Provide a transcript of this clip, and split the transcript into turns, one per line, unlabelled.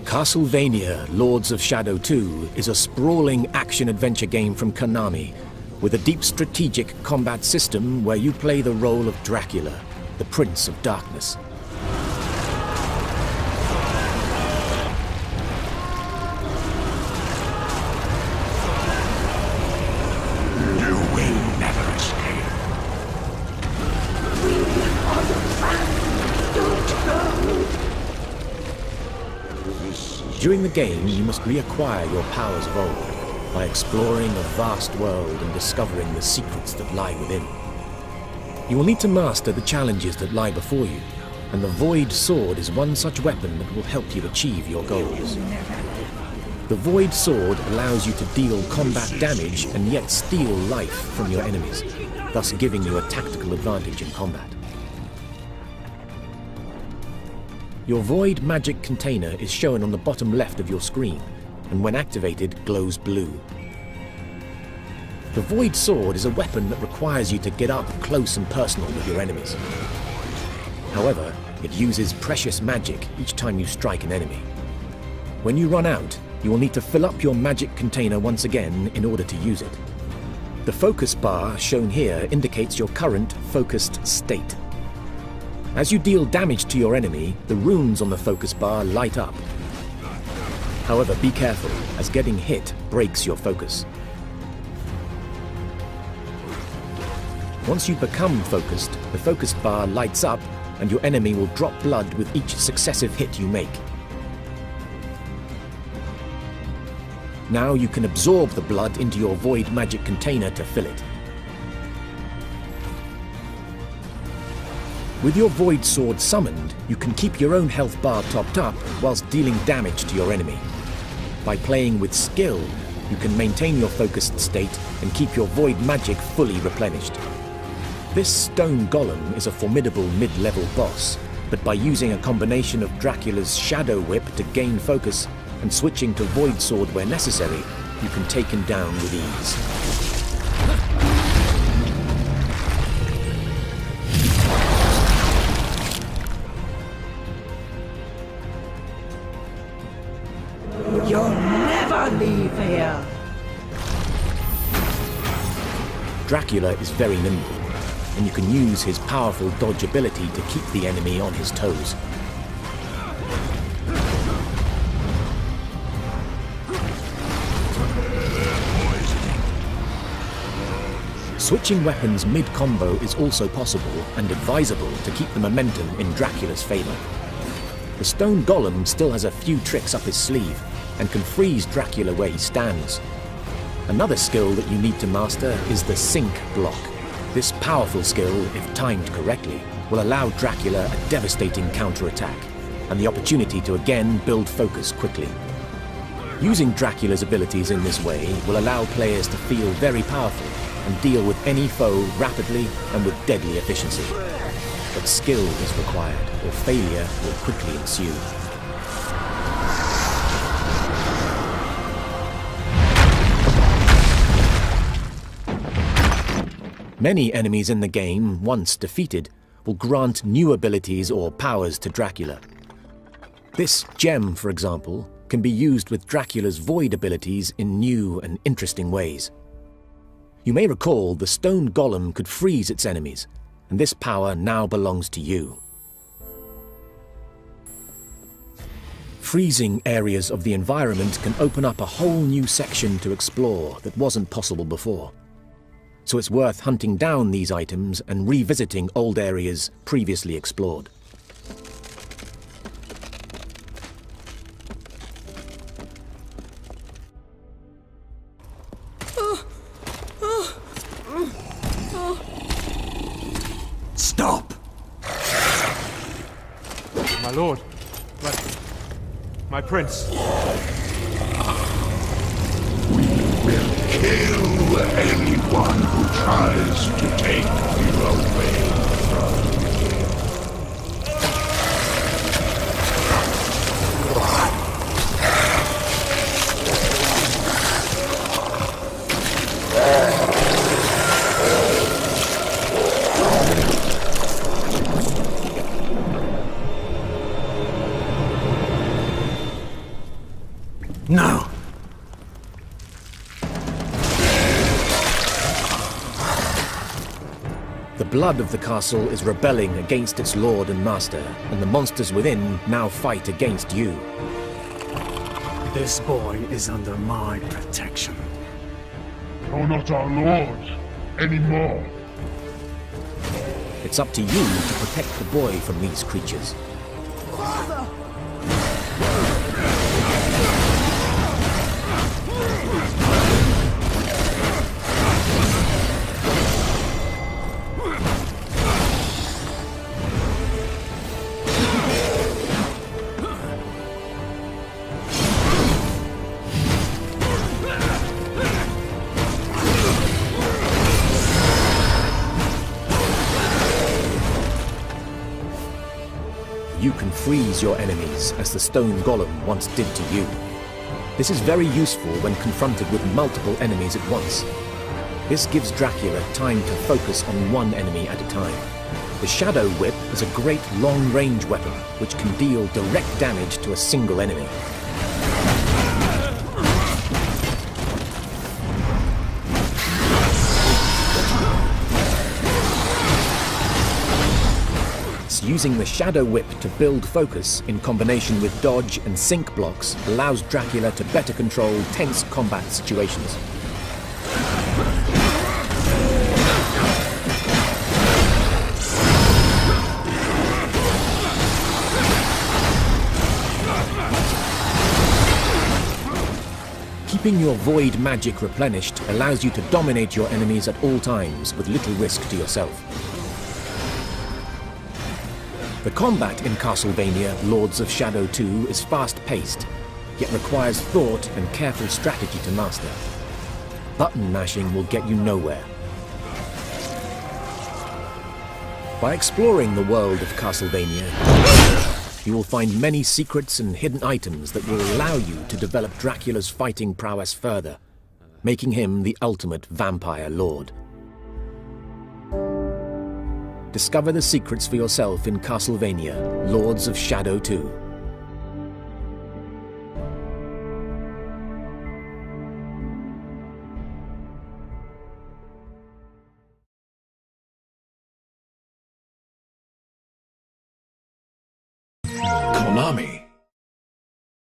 Castlevania Lords of Shadow 2 is a sprawling action-adventure game from Konami, with a deep strategic combat system where you play the role of Dracula, the Prince of Darkness.
You will never escape.
During the game, you must reacquire your powers of old by exploring a vast world and discovering the secrets that lie within. You will need to master the challenges that lie before you, and the Void Sword is one such weapon that will help you achieve your goals. The Void Sword allows you to deal combat damage and yet steal life from your enemies, thus giving you a tactical advantage in combat. Your Void magic container is shown on the bottom left of your screen, and when activated, glows blue. The Void Sword is a weapon that requires you to get up close and personal with your enemies. However, it uses precious magic each time you strike an enemy. When you run out, you will need to fill up your magic container once again in order to use it. The focus bar shown here indicates your current focused state. As you deal damage to your enemy, the runes on the focus bar light up. However, be careful, as getting hit breaks your focus. Once you become focused, the focus bar lights up and your enemy will drop blood with each successive hit you make. Now you can absorb the blood into your Void magic container to fill it. With your Void Sword summoned, you can keep your own health bar topped up whilst dealing damage to your enemy. By playing with skill, you can maintain your focused state and keep your Void magic fully replenished. This stone golem is a formidable mid-level boss, but by using a combination of Dracula's Shadow Whip to gain focus and switching to Void Sword where necessary, you can take him down with ease.
You'll never leave here!
Dracula is very nimble, and you can use his powerful dodge ability to keep the enemy on his toes. Switching weapons mid-combo is also possible and advisable to keep the momentum in Dracula's favor. The stone golem still has a few tricks up his sleeve and can freeze Dracula where he stands. Another skill that you need to master is the Sync block. This powerful skill, if timed correctly, will allow Dracula a devastating counterattack and the opportunity to again build focus quickly. Using Dracula's abilities in this way will allow players to feel very powerful and deal with any foe rapidly and with deadly efficiency. But skill is required, or failure will quickly ensue. Many enemies in the game, once defeated, will grant new abilities or powers to Dracula. This gem, for example, can be used with Dracula's Void abilities in new and interesting ways. You may recall the stone golem could freeze its enemies, and this power now belongs to you. Freezing areas of the environment can open up a whole new section to explore that wasn't possible before. So it's worth hunting down these items and revisiting old areas previously explored.
Stop!
My lord, my prince.
Kill anyone who tries to take you away from me.
No!
The blood of the castle is rebelling against its lord and master, and the monsters within now fight against you.
This boy is under my protection.
You're not our lord anymore.
It's up to you to protect the boy from these creatures.
Father!
You can freeze your enemies, as the stone golem once did to you. This is very useful when confronted with multiple enemies at once. This gives Dracula time to focus on one enemy at a time. The Shadow Whip is a great long-range weapon, which can deal direct damage to a single enemy. Using the Shadow Whip to build focus in combination with dodge and sync blocks allows Dracula to better control tense combat situations. Keeping your void magic replenished allows you to dominate your enemies at all times with little risk to yourself. The combat in Castlevania Lords of Shadow 2 is fast-paced, yet requires thought and careful strategy to master. Button mashing will get you nowhere. By exploring the world of Castlevania, you will find many secrets and hidden items that will allow you to develop Dracula's fighting prowess further, making him the ultimate vampire lord. Discover the secrets for yourself in Castlevania, Lords of Shadow 2.
Konami.